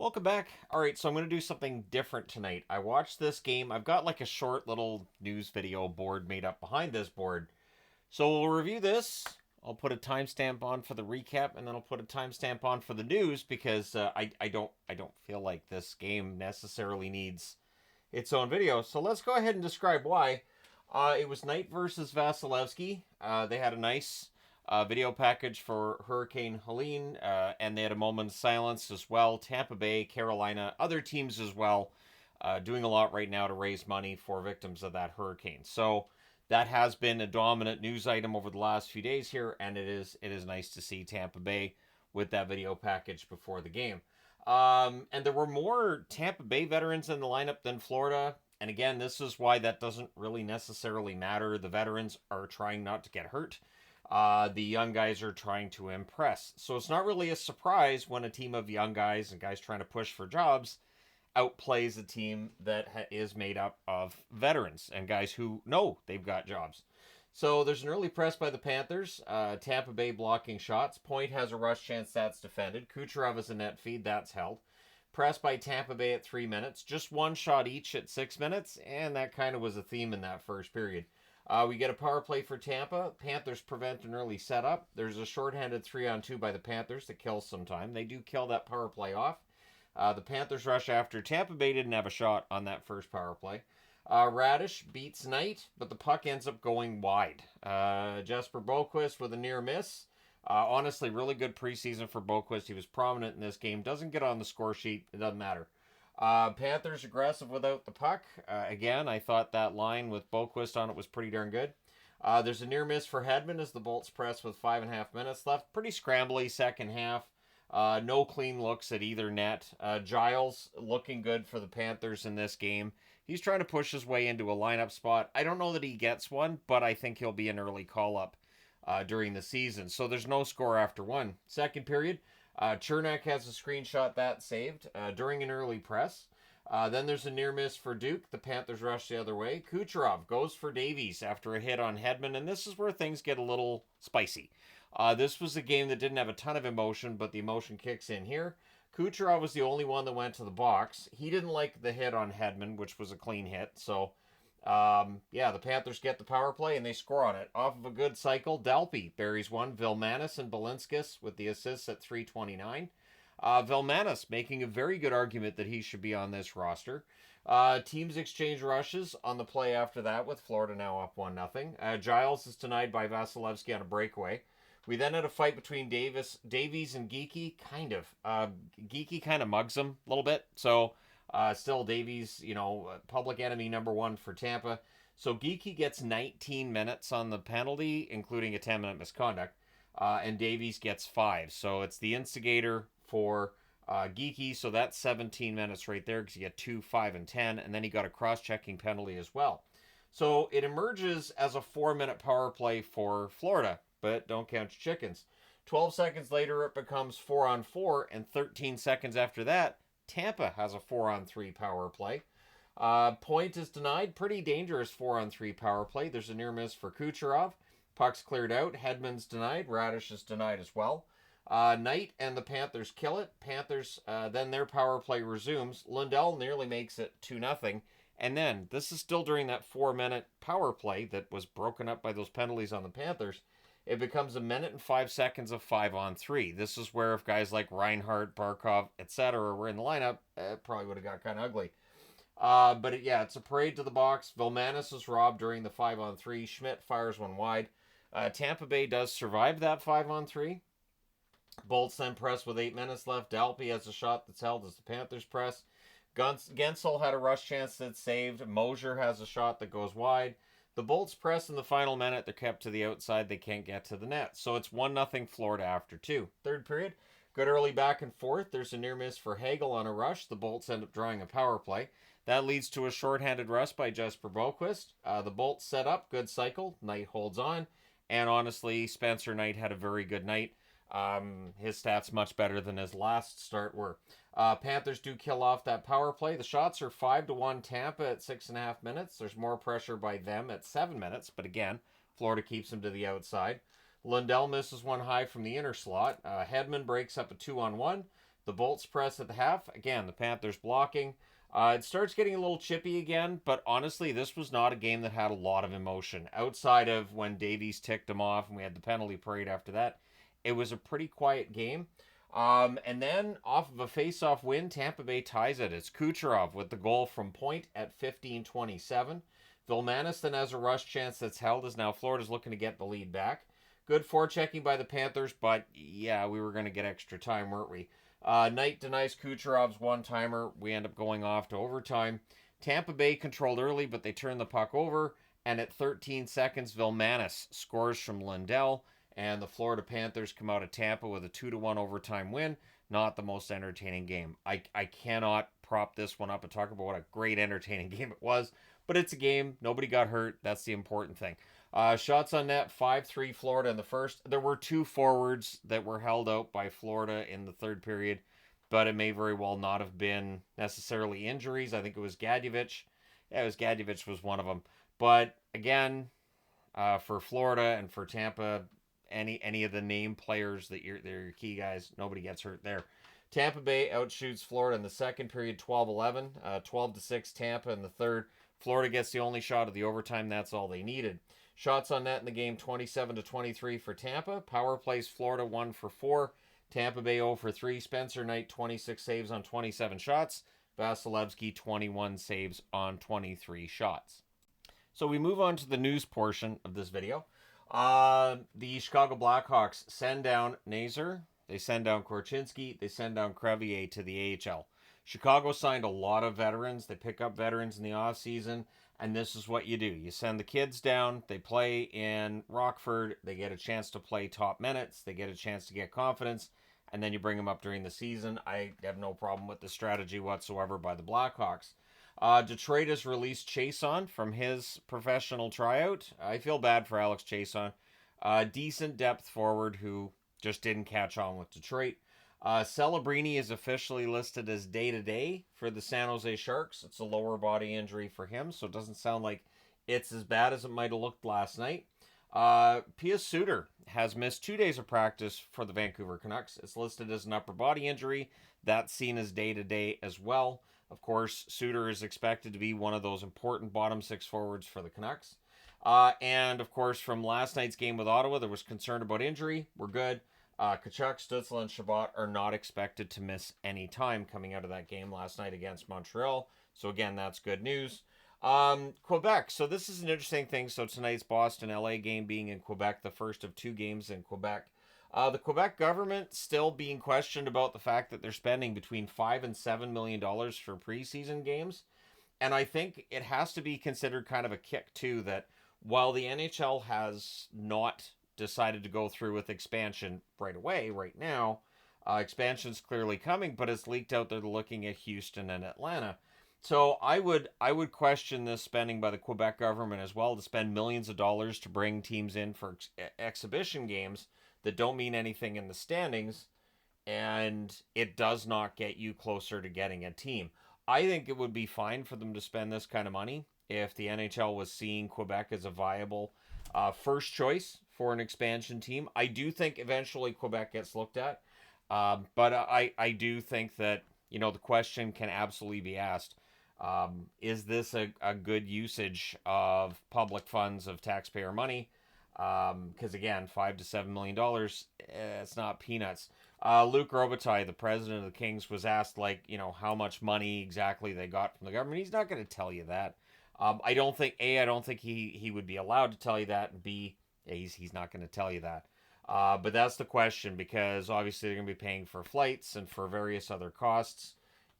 Welcome back. All right, so I'm going to do something different tonight. I watched this game. I've got like a short little news video board made up behind this board. So we'll review this. I'll put a timestamp on for the recap, and then I'll put a timestamp on for the news because I don't feel like this game necessarily needs its own video. So let's go ahead and describe why. It was Knight versus Vasilevsky. They had a nice video package for Hurricane Helene, and they had a moment's silence as well. Tampa Bay, Carolina, other teams as well, doing a lot right now to raise money for victims of that hurricane. So that has been a dominant news item over the last few days here, and it is nice to see Tampa Bay with that video package before the game. And there were more Tampa Bay veterans in the lineup than Florida. And again, this is why that doesn't really necessarily matter. The veterans are trying not to get hurt. The young guys are trying to impress. So it's not really a surprise when a team of young guys and guys trying to push for jobs outplays a team that is made up of veterans and guys who know they've got jobs. So there's an early press by the Panthers. Tampa Bay blocking shots. Point has a rush chance, that's defended. Kucherov is a net feed, that's held. Press by Tampa Bay at 3 minutes. Just one shot each at 6 minutes, and that kind of was a theme in that first period. We get a power play for Tampa. Panthers prevent an early setup. There's a shorthanded 3-on-2 by the Panthers that kills some time. They do kill that power play off. The Panthers rush after. Tampa Bay didn't have a shot on that first power play. Radish beats Knight, but the puck ends up going wide. Jesper Boquist with a near miss. Honestly, really good preseason for Boquist. He was prominent in this game. Doesn't get on the score sheet. It doesn't matter. Panthers aggressive without the puck. Again, I thought that line with Boquist on it was pretty darn good. There's a near miss for Hedman as the Bolts press with 5.5 minutes left. Pretty scrambly second half. No clean looks at either net. Giles looking good for the Panthers in this game. He's trying to push his way into a lineup spot. I don't know that he gets one, but I think he'll be an early call-up during the season. So there's no score after one. Second period, Chernak has a screenshot that saved during an early press. Then there's a near miss for Duke. The Panthers rush the other way. Kucherov goes for Davies after a hit on Hedman, and this is where things get a little spicy. This was a game that didn't have a ton of emotion, but the emotion kicks in here. Kucherov was the only one that went to the box. He didn't like the hit on Hedman, which was a clean hit. So, the Panthers get the power play, and they score on it. Off of a good cycle, Delpy buries one. Vilmanis and Balinskis with the assists at 3:29. Vilmanis making a very good argument that he should be on this roster. Teams exchange rushes on the play after that, with Florida now up 1-0. Giles is denied by Vasilevsky on a breakaway. We then had a fight between Davies and Geekie, kind of. Geekie kind of mugs him a little bit. So still Davies, public enemy number one for Tampa. So Geekie gets 19 minutes on the penalty, including a 10-minute misconduct. And Davies gets 5. So it's the instigator for Geekie. So that's 17 minutes right there because you get 2, 5, and 10. And then he got a cross-checking penalty as well. So it emerges as a 4-minute power play for Florida. But don't count your chickens. 12 seconds later, it becomes 4-on-4, and 13 seconds after that, Tampa has a 4-on-3 power play. Point is denied. Pretty dangerous 4-on-3 power play. There's a near miss for Kucherov. Puck's cleared out. Hedman's denied. Radish is denied as well. Knight and the Panthers kill it. Panthers, then their power play resumes. Lundell nearly makes it 2-0. And then, this is still during that 4-minute power play that was broken up by those penalties on the Panthers. It becomes 1 minute and 5 seconds of 5-on-3. This is where if guys like Reinhardt, Barkov, etc. were in the lineup, it probably would have got kind of ugly. It's a parade to the box. Vilmanis is robbed during the 5-on-3. Schmidt fires one wide. Tampa Bay does survive that 5-on-3. Bolts then press with 8 minutes left. Dalpy has a shot that's held as the Panthers press. Gensel had a rush chance that's saved. Mosier has a shot that goes wide. The Bolts press in the final minute. They're kept to the outside. They can't get to the net. So it's 1-0 Florida after 2. Third period, good early back and forth. There's a near miss for Hagel on a rush. The Bolts end up drawing a power play. That leads to a shorthanded rush by Jesper Boquist. The Bolts set up. Good cycle. Knight holds on. And honestly, Spencer Knight had a very good night. His stats much better than his last start were. Panthers do kill off that power play. The shots are 5-1 Tampa at 6.5 minutes. There's more pressure by them at 7 minutes, but again, Florida keeps them to the outside. Lundell misses one high from the inner slot. Hedman breaks up a 2-on-1. The Bolts press at the half. Again, the Panthers blocking. It starts getting a little chippy again, but honestly, this was not a game that had a lot of emotion. Outside of when Davies ticked him off and we had the penalty parade after that, it was a pretty quiet game. And then off of a face-off win, Tampa Bay ties it. It's Kucherov with the goal from point at 15:27. Vilmanis then has a rush chance that's held as now Florida's looking to get the lead back. Good forechecking by the Panthers, but yeah, we were going to get extra time, weren't we? Knight denies Kucherov's one-timer. We end up going off to overtime. Tampa Bay controlled early, but they turn the puck over. And at 13 seconds, Vilmanis scores from Lindell. And the Florida Panthers come out of Tampa with a 2-1 overtime win. Not the most entertaining game. I cannot prop this one up and talk about what a great entertaining game it was. But it's a game. Nobody got hurt. That's the important thing. Shots on net, 5-3 Florida in the first. There were 2 forwards that were held out by Florida in the third period, but it may very well not have been necessarily injuries. I think it was Gadjevich. Yeah, it was Gadjevich was one of them. But again, for Florida and for Tampa, any of the name players they're your key guys, nobody gets hurt there. Tampa Bay outshoots Florida in the second period, 12-11, 12-6 Tampa in the third. Florida gets the only shot of the overtime. That's all they needed. Shots on net in the game, 27-23 for Tampa. Power plays Florida 1 for 4. Tampa Bay 0 for 3. Spencer Knight 26 saves on 27 shots. Vasilevsky 21 saves on 23 shots. So we move on to the news portion of this video. The Chicago Blackhawks send down Nazar. They send down Korchinski. They send down Crevier to the AHL. Chicago signed a lot of veterans. They pick up veterans in the offseason. And this is what you do. You send the kids down. They play in Rockford. They get a chance to play top minutes. They get a chance to get confidence. And then you bring them up during the season. I have no problem with the strategy whatsoever by the Blackhawks. Detroit has released Chiasson from his professional tryout. I feel bad for Alex Chiasson. Decent depth forward who just didn't catch on with Detroit. Celebrini is officially listed as day-to-day for the San Jose Sharks. It's a lower body injury for him, so it doesn't sound like it's as bad as it might have looked last night. Pius Suter has missed 2 days of practice for the Vancouver Canucks. It's listed as an upper body injury. That's seen as day-to-day as well. Of course, Suter is expected to be one of those important bottom 6 forwards for the Canucks. And, of course, from last night's game with Ottawa, there was concern about injury. We're good. Tkachuk, Stützle, and Shabbat are not expected to miss any time coming out of that game last night against Montreal. So, again, that's good news. Quebec. So, this is an interesting thing. So, tonight's Boston-LA game being in Quebec, the first of 2 games in Quebec. The Quebec government still being questioned about the fact that they're spending between $5 and $7 million for preseason games. And I think it has to be considered kind of a kick, too, that while the NHL has not decided to go through with expansion right away, right now, expansion's clearly coming, but it's leaked out they're looking at Houston and Atlanta. So I would question this spending by the Quebec government as well, to spend millions of dollars to bring teams in for exhibition games that don't mean anything in the standings, and it does not get you closer to getting a team. I think it would be fine for them to spend this kind of money if the NHL was seeing Quebec as a viable first choice for an expansion team. I do think eventually Quebec gets looked at, but I do think that, you know, the question can absolutely be asked. Is this a good usage of public funds, of taxpayer money? Because again, $5 to $7 million, it's not peanuts. Luc Robitaille, the president of the Kings, was asked, like, you know, how much money exactly they got from the government. He's not going to tell you that. I don't think he would be allowed to tell you that, and B, he's not going to tell you that. But that's the question, because obviously they're going to be paying for flights and for various other costs.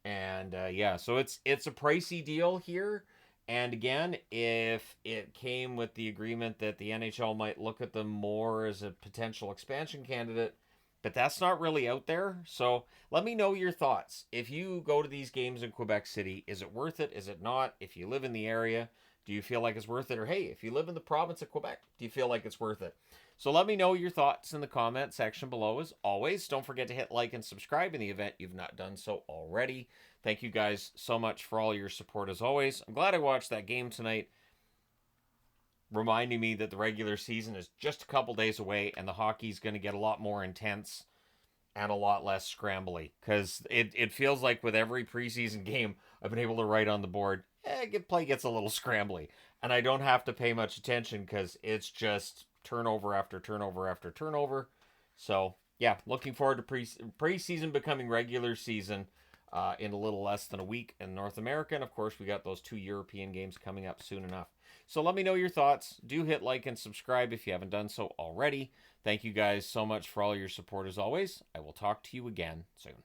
And yeah, so it's a pricey deal here. And again, if it came with the agreement that the NHL might look at them more as a potential expansion candidate, but that's not really out there. So let me know your thoughts. If you go to these games in Quebec City, is it worth it? Is it not? If you live in the area, do you feel like it's worth it? Or hey, if you live in the province of Quebec, do you feel like it's worth it? So let me know your thoughts in the comment section below. As always, don't forget to hit like and subscribe in the event you've not done so already. Thank you guys so much for all your support as always. I'm glad I watched that game tonight, reminding me that the regular season is just a couple days away and the hockey's going to get a lot more intense and a lot less scrambly, because it feels like with every preseason game I've been able to write on the board, play gets a little scrambly, and I don't have to pay much attention because it's just turnover after turnover after turnover. So yeah, looking forward to preseason becoming regular season in a little less than a week in North America. And of course, we got those 2 European games coming up soon enough. So let me know your thoughts. Do hit like and subscribe if you haven't done so already. Thank you guys so much for all your support as always. I will talk to you again soon.